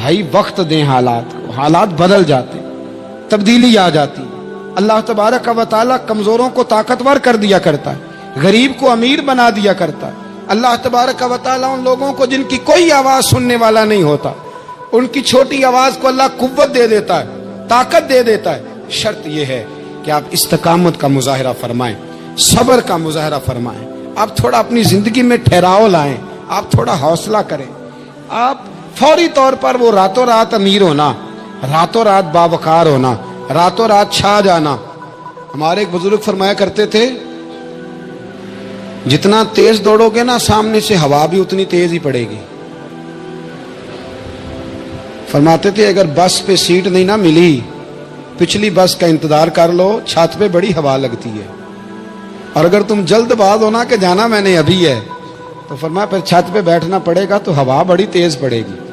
بھائی وقت دیں حالات کو، حالات بدل جاتے، تبدیلی آ جاتی۔ اللہ تبارک و تعالی کمزوروں کو طاقتور کر دیا کرتا ہے، غریب کو امیر بنا دیا کرتا ہے۔ اللہ تبارک و تعالی ان لوگوں کو جن کی کوئی آواز سننے والا نہیں ہوتا، ان کی چھوٹی آواز کو اللہ قوت دے دیتا ہے، طاقت دے دیتا ہے۔ شرط یہ ہے کہ آپ استقامت کا مظاہرہ فرمائیں، صبر کا مظاہرہ فرمائیں، آپ تھوڑا اپنی زندگی میں ٹھہراؤ لائیں، آپ تھوڑا حوصلہ کریں۔ آپ فوری طور پر وہ راتوں رات امیر ہونا، راتوں رات باوقار ہونا، راتوں رات چھا جانا۔ ہمارے ایک بزرگ فرمایا کرتے تھے، جتنا تیز دوڑو گے نا سامنے سے ہوا بھی اتنی تیز ہی پڑے گی۔ فرماتے تھے اگر بس پہ سیٹ نہیں نہ ملی، پچھلی بس کا انتظار کر لو، چھت پہ بڑی ہوا لگتی ہے، اور اگر تم جلد باز ہونا کہ جانا میں نے ابھی ہے، تو فرمایا پھر چھت پہ بیٹھنا پڑے گا تو ہوا بڑی تیز پڑے گی۔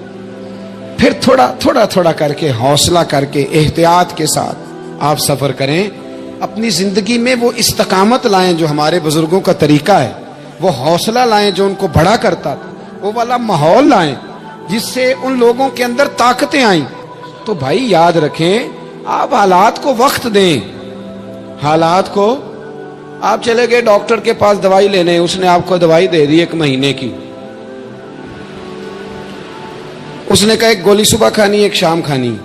پھر تھوڑا تھوڑا کر کے، حوصلہ کر کے، احتیاط کے ساتھ آپ سفر کریں۔ اپنی زندگی میں وہ استقامت لائیں جو ہمارے بزرگوں کا طریقہ ہے، وہ حوصلہ لائیں جو ان کو بڑا کرتا تھا، وہ والا ماحول لائیں جس سے ان لوگوں کے اندر طاقتیں آئیں۔ تو بھائی یاد رکھیں، آپ حالات کو وقت دیں۔ حالات کو، آپ چلے گئے ڈاکٹر کے پاس دوائی لینے، اس نے آپ کو دوائی دے دی 1 مہینے کی، اس نے کہا 1 گولی صبح کھانی، 1 شام کھانی،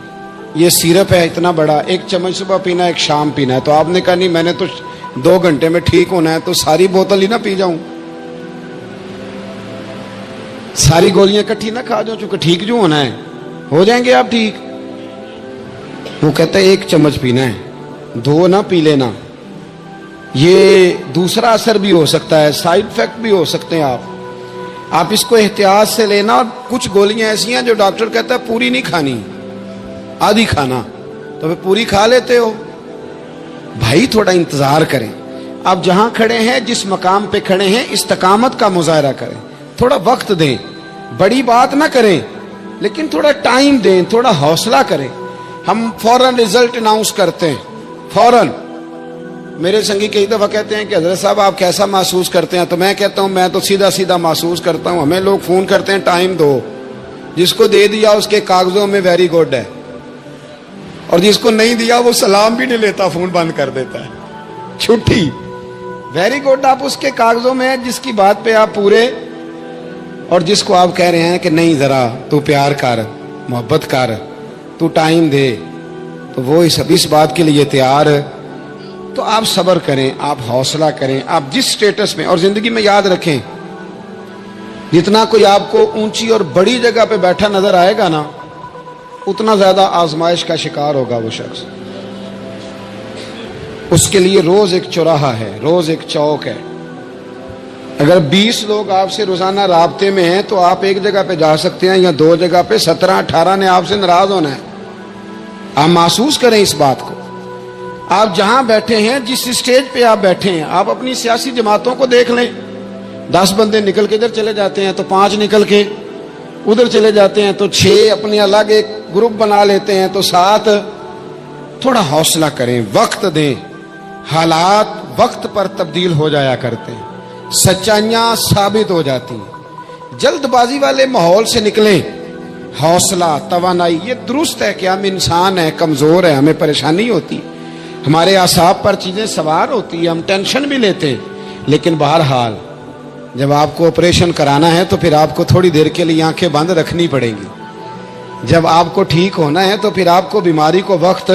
یہ سیرپ ہے اتنا بڑا، 1 چمچ صبح پینا، 1 شام پینا ہے۔ تو آپ نے کہا نہیں، میں نے تو 2 گھنٹے میں ٹھیک ہونا ہے، تو ساری بوتل ہی نہ پی جاؤں، ساری گولیاں کٹھی نہ کھا جاؤں، چونکہ ٹھیک جو ہونا ہے ہو جائیں گے آپ ٹھیک۔ وہ کہتا ہے 1 چمچ پینا ہے، 2 نہ پی لینا، یہ دوسرا اثر بھی ہو سکتا ہے، سائیڈ افیکٹ بھی ہو سکتے ہیں۔ آپ اس کو احتیاط سے لینا۔ اور کچھ گولیاں ایسی ہیں جو ڈاکٹر کہتا ہے پوری نہیں کھانی، آدھی کھانا، تو پھر پوری کھا لیتے ہو۔ بھائی تھوڑا انتظار کریں، آپ جہاں کھڑے ہیں، جس مقام پہ کھڑے ہیں، استقامت کا مظاہرہ کریں، تھوڑا وقت دیں، بڑی بات نہ کریں لیکن تھوڑا ٹائم دیں، تھوڑا حوصلہ کریں۔ ہم فوراً رزلٹ اناؤنس کرتے ہیں، فوراً۔ میرے سنگی کئی دفعہ کہتے ہیں کہ حضرت صاحب آپ کیسا محسوس کرتے ہیں؟ تو میں کہتا ہوں میں تو سیدھا محسوس کرتا ہوں۔ ہمیں لوگ فون کرتے ہیں ٹائم دو، جس کو دے دیا اس کے کاغذوں میں ویری گڈ ہے، اور جس کو نہیں دیا وہ سلام بھی نہیں لیتا، فون بند کر دیتا ہے، چھٹی۔ ویری گڈ آپ اس کے کاغذوں میں ہے جس کی بات پہ آپ پورے، اور جس کو آپ کہہ رہے ہیں کہ نہیں ذرا تو پیار کر، محبت کر، تو ٹائم دے، تو وہ اس بات کے لیے تیار ہے۔ تو آپ صبر کریں، آپ حوصلہ کریں، آپ جس سٹیٹس میں، اور زندگی میں یاد رکھیں، جتنا کوئی آپ کو اونچی اور بڑی جگہ پہ بیٹھا نظر آئے گا نا، اتنا زیادہ آزمائش کا شکار ہوگا وہ شخص۔ اس کے لیے روز ایک چوراہا ہے، روز ایک چوک ہے۔ اگر 20 لوگ آپ سے روزانہ رابطے میں ہیں تو آپ ایک جگہ پہ جا سکتے ہیں، یا 2 جگہ پہ 17-18 نے آپ سے ناراض ہونا ہے۔ آپ محسوس کریں اس بات کو۔ آپ جہاں بیٹھے ہیں، جس اسٹیج پہ آپ بیٹھے ہیں، آپ اپنی سیاسی جماعتوں کو دیکھ لیں۔ 10 بندے نکل کے ادھر چلے جاتے ہیں تو 5 نکل کے ادھر چلے جاتے ہیں، تو 6 اپنے الگ ایک گروپ بنا لیتے ہیں، تو 7۔ تھوڑا حوصلہ کریں، وقت دیں۔ حالات وقت پر تبدیل ہو جایا کرتے ہیں، سچائیاں ثابت ہو جاتی ہیں۔ جلد بازی والے ماحول سے نکلیں۔ حوصلہ، توانائی، یہ درست ہے کہ ہم انسان ہیں، کمزور ہیں، ہمیں پریشانی ہوتی ہے، ہمارے اعصاب پر چیزیں سوار ہوتی ہیں، ہم ٹینشن بھی لیتے ہیں، لیکن بہرحال جب آپ کو آپریشن کرانا ہے تو پھر آپ کو تھوڑی دیر کے لیے آنکھیں بند رکھنی پڑیں گی۔ جب آپ کو ٹھیک ہونا ہے تو پھر آپ کو بیماری کو وقت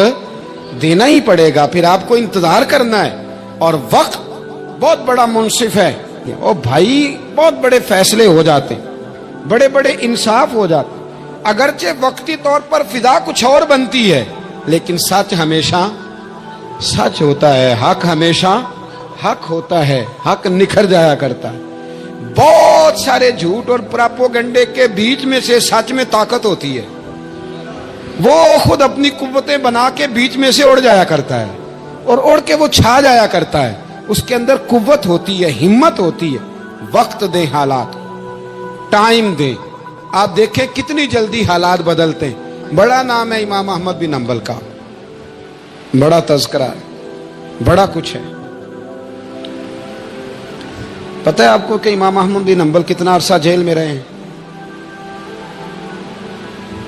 دینا ہی پڑے گا، پھر آپ کو انتظار کرنا ہے۔ اور وقت بہت بڑا منصف ہے، اور بھائی بہت بڑے فیصلے ہو جاتے ہیں، بڑے بڑے انصاف ہو جاتے ہیں۔ اگرچہ وقتی طور پر فضا کچھ اور بنتی ہے، لیکن سچ ہمیشہ سچ ہوتا ہے، حق ہمیشہ حق ہوتا ہے، حق نکھر جایا کرتا ہے۔ بہت سارے جھوٹ اور پراپوگنڈے کے بیچ میں سے سچ میں طاقت ہوتی ہے، وہ خود اپنی قوتیں بنا کے بیچ میں سے اڑ جایا کرتا ہے، اور اڑ کے وہ چھا جایا کرتا ہے۔ اس کے اندر قوت ہوتی ہے، ہمت ہوتی ہے۔ وقت دیں، حالات ٹائم دیں۔ آپ دیکھیں کتنی جلدی حالات بدلتے ہیں۔ بڑا نام ہے امام احمد بن حنبل کا، بڑا تذکرہ ہے، بڑا کچھ ہے۔ پتہ ہے آپ کو کہ امام احمد بن حنبل کتنا عرصہ جیل میں رہے ہیں؟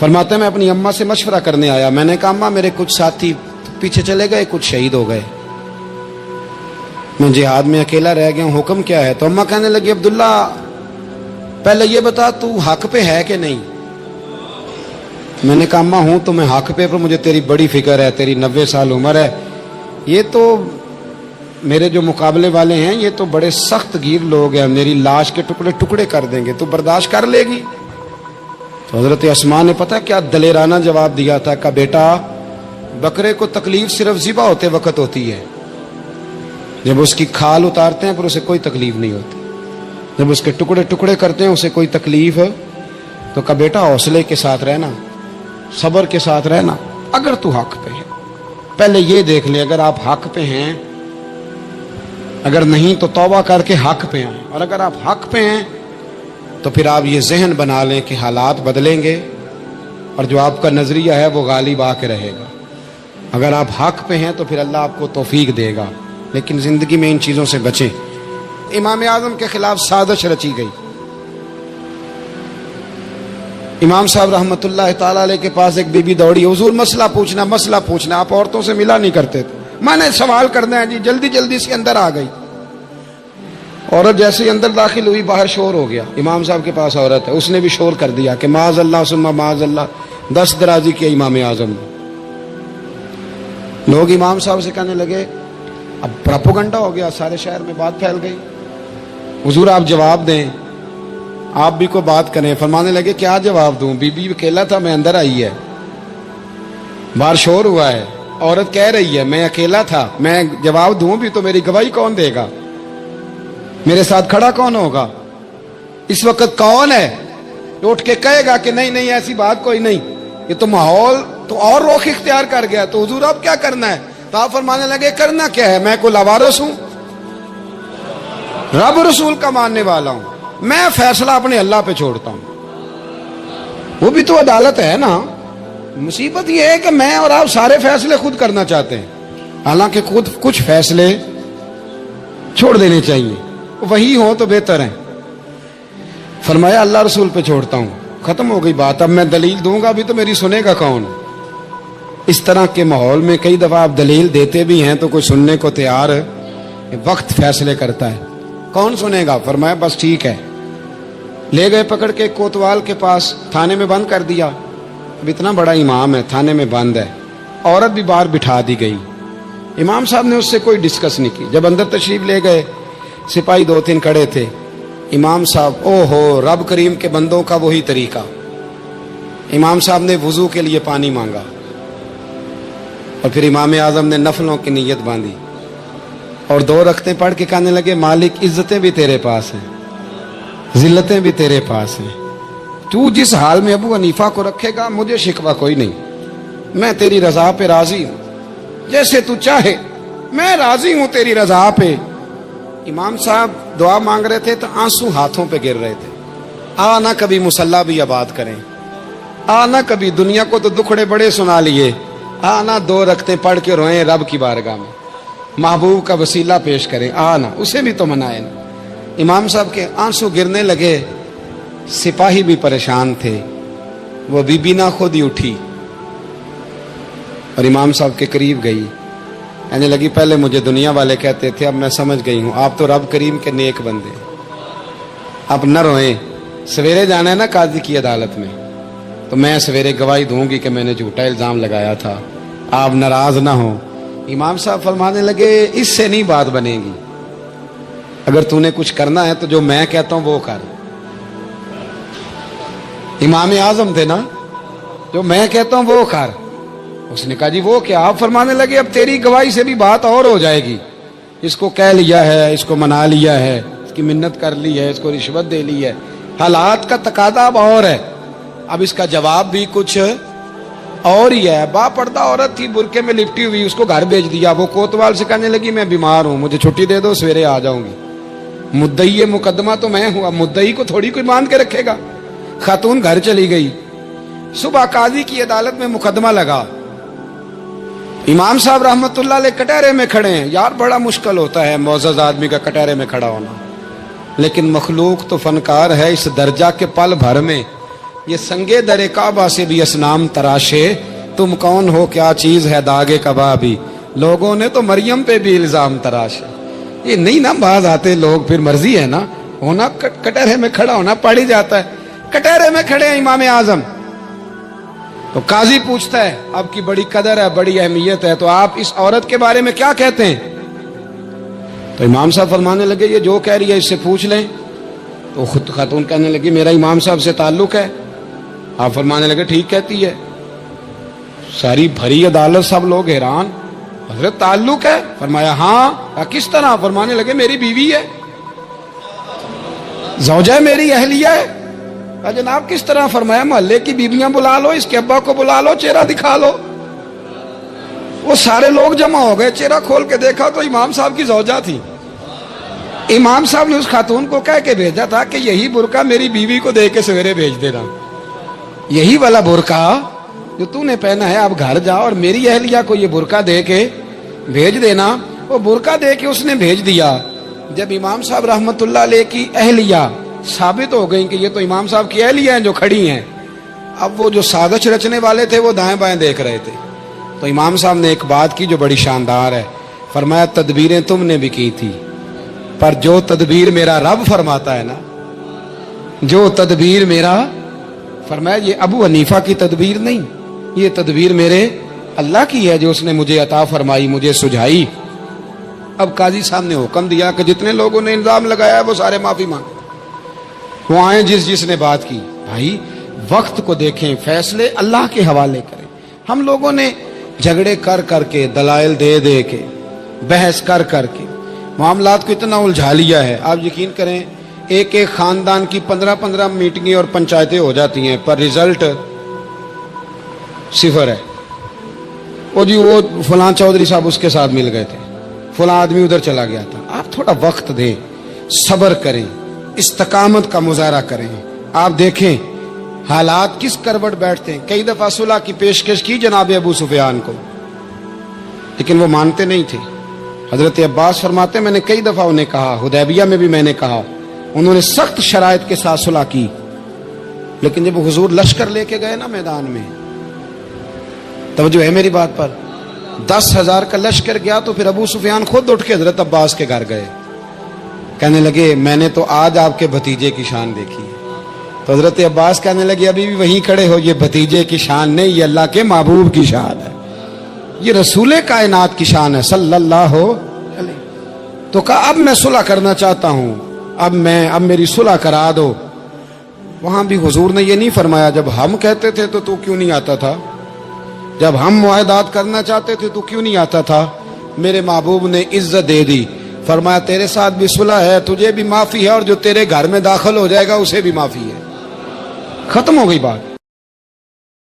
فرماتے ہیں میں اپنی اماں سے مشورہ کرنے آیا. میں نے کہا اماں میرے کچھ ساتھی پیچھے چلے گئے, کچھ شہید ہو گئے, میں جہاد میں اکیلا رہ گیا ہوں, حکم کیا ہے؟ تو اماں کہنے لگی عبداللہ پہلے یہ بتا تو حق پہ ہے کہ نہیں. میں نے کہا اماں ہوں تو میں حق پہ, پر مجھے تیری بڑی فکر ہے, تیری 90 سال عمر ہے, یہ تو میرے جو مقابلے والے ہیں یہ تو بڑے سخت گیر لوگ ہیں, میری لاش کے ٹکڑے ٹکڑے کر دیں گے, تو برداشت کر لے گی؟ تو حضرت اسماء نے پتہ کیا دلیرانہ جواب دیا تھا کہ بیٹا بکرے کو تکلیف صرف ذبح ہوتے وقت ہوتی ہے, جب اس کی کھال اتارتے ہیں پھر اسے کوئی تکلیف نہیں ہوتی, جب اس کے ٹکڑے ٹکڑے کرتے ہیں اسے کوئی تکلیف. تو کہا بیٹا حوصلے کے ساتھ رہنا, صبر کے ساتھ رہنا, اگر تو حق پہ ہے پہلے یہ دیکھ لے اگر آپ حق پہ ہیں, اگر نہیں تو توبہ کر کے حق پہ آئیں, اور اگر آپ حق پہ ہیں تو پھر آپ یہ ذہن بنا لیں کہ حالات بدلیں گے اور جو آپ کا نظریہ ہے وہ غالب آ کے رہے گا. اگر آپ حق پہ ہیں تو پھر اللہ آپ کو توفیق دے گا, لیکن زندگی میں ان چیزوں سے بچیں. امام اعظم کے خلاف سازش رچی گئی. امام صاحب رحمۃ اللہ تعالی علیہ کے پاس ایک بی بی دوڑی, حضور مسئلہ پوچھنا, آپ عورتوں سے ملا نہیں کرتے تھے, میں نے سوال کرنا ہے جی, جلدی جلدی سے اندر آ گئی. عورت جیسے ہی اندر داخل ہوئی باہر شور ہو گیا, امام صاحب کے پاس عورت ہے, اس نے بھی شور کر دیا کہ معاذ اللہ ثم معاذ اللہ, 10 درازی کیا امام اعظم نے. لوگ امام صاحب سے کہنے لگے اب پراپوگنڈا ہو گیا, سارے شہر میں بات پھیل گئی, حضور آپ جواب دیں, آپ بھی کوئی بات کریں. فرمانے لگے کیا جواب دوں, بی بی اکیلا تھا, میں اندر آئی ہے, باہر شور ہوا ہے, عورت کہہ رہی ہے میں اکیلا تھا, میں جواب دوں بھی تو میری گواہی کون دے گا, میرے ساتھ کھڑا کون ہوگا, اس وقت کون ہے اٹھ کے کہے گا کہ نہیں نہیں ایسی بات کوئی نہیں, یہ تو ماحول تو اور رخ اختیار کر گیا, تو حضور اب کیا کرنا ہے؟ تو آپ فرمانے لگے کرنا کیا ہے, میں کوئی لاوارث ہوں, رب رسول کا ماننے والا ہوں, میں فیصلہ اپنے اللہ پہ چھوڑتا ہوں, وہ بھی تو عدالت ہے نا. مصیبت یہ ہے کہ میں اور آپ سارے فیصلے خود کرنا چاہتے ہیں, حالانکہ خود کچھ فیصلے چھوڑ دینے چاہیے, وہی ہو تو بہتر ہے. فرمایا اللہ رسول پہ چھوڑتا ہوں, ختم ہو گئی بات. اب میں دلیل دوں گا بھی تو میری سنے گا کون؟ اس طرح کے ماحول میں کئی دفعہ آپ دلیل دیتے بھی ہیں تو کوئی سننے کو تیار, وقت فیصلے کرتا ہے, کون سنے گا؟ فرمایا بس ٹھیک ہے. لے گئے پکڑ کے کوتوال کے پاس, تھانے میں بند کر دیا. اب اتنا بڑا امام ہے, تھانے میں بند ہے, عورت بھی باہر بٹھا دی گئی. امام صاحب نے اس سے کوئی ڈسکس نہیں کی. جب اندر تشریف لے گئے, سپاہی 2-3 کھڑے تھے. امام صاحب او ہو, رب کریم کے بندوں کا وہی طریقہ. امام صاحب نے وضو کے لیے پانی مانگا, اور پھر امام اعظم نے نفلوں کی نیت باندھی, اور 2 رکعتیں پڑھ کے کہنے لگے مالک عزتیں بھی تیرے پاس ہیں, ذلتیں بھی تیرے پاس ہیں, تو جس حال میں ابو حنیفہ کو رکھے گا مجھے شکوہ کوئی نہیں, میں تیری رضا پہ راضی ہوں, جیسے تو چاہے میں راضی ہوں تیری رضا پہ. امام صاحب دعا مانگ رہے تھے تو آنسو ہاتھوں پہ گر رہے تھے. آنا کبھی مصلی بھی آباد کریں, آنا کبھی, دنیا کو تو دکھڑے بڑے سنا لیے, آنا 2 رکعتیں پڑھ کے روئیں رب کی بارگاہ میں, محبوب کا وسیلہ پیش کریں, آنا اسے بھی تو منائیں. امام صاحب کے آنسو گرنے لگے. سپاہی بھی پریشان تھے, وہ بی بی نہ خود ہی اٹھی اور امام صاحب کے قریب گئی, کہنے لگی پہلے مجھے دنیا والے کہتے تھے, اب میں سمجھ گئی ہوں آپ تو رب کریم کے نیک بندے, اب نہ روئیں, سویرے جانا ہے نا قاضی کی عدالت میں, تو میں سویرے گواہی دوں گی کہ میں نے جھوٹا الزام لگایا تھا, آپ ناراض نہ ہوں. امام صاحب فرمانے لگے اس سے نہیں بات بنے گی, اگر تو نے کچھ کرنا ہے تو جو میں کہتا ہوں وہ کر. امام اعظم تھے نا, جو میں کہتا ہوں وہ کر. اس نے کہا جی وہ کیا؟ آپ فرمانے لگے اب تیری گواہی سے بھی بات اور ہو جائے گی, اس کو کہہ لیا ہے, اس کو منا لیا ہے, اس کی منت کر لی ہے, اس کو رشوت دے لی ہے, حالات کا تقاضا اب اور ہے, اب اس کا جواب بھی کچھ اور ہی ہے. با پردہ عورت تھی, برقعے میں لپٹی ہوئی, اس کو گھر بھیج دیا. وہ کوتوال سے کہنے لگی میں بیمار ہوں, مجھے چھٹی دے دو, سویرے آ جاؤں گی. مدعی مقدمہ تو میں ہوں, مدعی کو تھوڑی کوئی باندھ کے رکھے گا. خاتون گھر چلی گئی. صبح قاضی کی عدالت میں مقدمہ لگا. امام صاحب رحمت اللہ علیہ کٹہرے میں کھڑے ہیں. یار بڑا مشکل ہوتا ہے معزز آدمی کا کٹہرے میں کھڑا ہونا, لیکن مخلوق تو فنکار ہے. اس درجہ کے پل بھر میں یہ سنگے در کعبہ سے بھی اسنام تراشے، تم کون ہو کیا چیز ہے داغے کبابی، لوگوں نے تو مریم پہ بھی الزام تراشے۔ یہ نہیں نا باز آتے لوگ، پھر مرضی ہے نا، ہونا کٹہرے میں کھڑا ہونا پڑ ہی جاتا ہے۔ کٹہرے میں کھڑے ہیں امام اعظم، تو قاضی پوچھتا ہے آپ کی بڑی قدر ہے، بڑی اہمیت ہے، تو آپ اس عورت کے بارے میں کیا کہتے ہیں؟ تو امام صاحب فرمانے لگے یہ جو کہہ رہی ہے اس سے پوچھ لیں۔ تو خود خاتون کہنے لگی میرا امام صاحب سے تعلق ہے۔ آپ فرمانے لگے ٹھیک کہتی ہے۔ ساری بھری عدالت سب لوگ حیران، حضرت تعلق ہے؟ فرمایا ہاں۔ کس طرح؟ فرمانے لگے میری بیوی ہے، زوجہ میری اہلیہ ہے۔ جناب کس طرح؟ فرمایا محلے کی بیویاں بلا لو، اس کے ابا کو بلا لو، چہرہ دکھا لو۔ وہ سارے لوگ جمع ہو گئے، چہرہ کھول کے دیکھا تو امام صاحب کی زوجہ تھی۔ امام صاحب نے اس خاتون کو کہہ کے بھیجا تھا کہ یہی برقع میری بیوی کو دے کے سویرے بھیج دینا، یہی والا برقع جو تو نے پہنا ہے، اب گھر جا اور میری اہلیہ کو یہ برقع دے کے بھیج دینا۔ وہ برقع دے کے اس نے بھیج دیا۔ جب امام صاحب رحمت اللہ علیہ کی اہلیہ ثابت ہو گئی کہ یہ تو امام صاحب کی اہلیہ ہیں جو کھڑی ہیں، اب وہ جو سازش رچنے والے تھے وہ دائیں بائیں دیکھ رہے تھے۔ تو امام صاحب نے ایک بات کی جو بڑی شاندار ہے، فرمایا تدبیریں تم نے بھی کی تھی، پر جو تدبیر میرا رب فرماتا ہے نا، جو تدبیر میرا، فرمایا یہ ابو حنیفہ کی تدبیر نہیں، یہ تدبیر میرے اللہ کی ہے جو اس نے مجھے عطا فرمائی، مجھے سجھائی۔ اب قاضی صاحب نے حکم دیا کہ جتنے لوگوں نے الزام لگایا ہے وہ سارے معافی مانگے، وہ آئیں جس نے بات کی۔ بھائی وقت کو دیکھیں، فیصلے اللہ کے حوالے کریں۔ ہم لوگوں نے جھگڑے کر کر کے، دلائل دے دے کے، بحث کر کر کے معاملات کو اتنا الجھا لیا ہے، آپ یقین کریں ایک ایک خاندان کی 15 میٹنگیں اور پنچایتیں ہو جاتی ہیں، پر رزلٹ صفر ہے۔ وہ جی وہ فلاں چودھری صاحب اس کے ساتھ مل گئے تھے، فلاں آدمی ادھر چلا گیا تھا۔ آپ تھوڑا وقت دیں، صبر کریں، استقامت کا مظاہرہ کریں۔ آپ دیکھیں حالات کس کروٹ بیٹھتے ہیں۔ کئی دفعہ صلح کی پیشکش کی جناب ابو سفیان کو، لیکن وہ مانتے نہیں تھے۔ حضرت عباس فرماتے میں نے کئی دفعہ انہیں کہا، حدیبیہ میں بھی میں نے کہا، انہوں نے سخت شرائط کے ساتھ صلح کی، لیکن جب حضور لشکر لے کے گئے نا میدان میں، توجہ ہے میری بات پر، 10,000 کا لشکر گیا تو پھر ابو سفیان خود اٹھ کے حضرت عباس کے گھر گئے، کہنے لگے میں نے تو آج آپ کے بھتیجے کی شان دیکھی۔ تو حضرت عباس کہنے لگے ابھی بھی وہیں کھڑے ہو، یہ بھتیجے کی شان نہیں، یہ اللہ کے محبوب کی شان ہے، یہ رسول کائنات کی شان ہے صلی اللہ علیہ۔ تو کہا اب میں صلح کرنا چاہتا ہوں، اب میری صلح کرا دو۔ وہاں بھی حضور نے یہ نہیں فرمایا جب ہم کہتے تھے تو کیوں نہیں آتا تھا، جب ہم معاہدات کرنا چاہتے تھے تو کیوں نہیں آتا تھا۔ میرے محبوب نے عزت دے دی، فرمایا تیرے ساتھ بھی صلح ہے، تجھے بھی معافی ہے، اور جو تیرے گھر میں داخل ہو جائے گا اسے بھی معافی ہے۔ ختم ہو گئی بات۔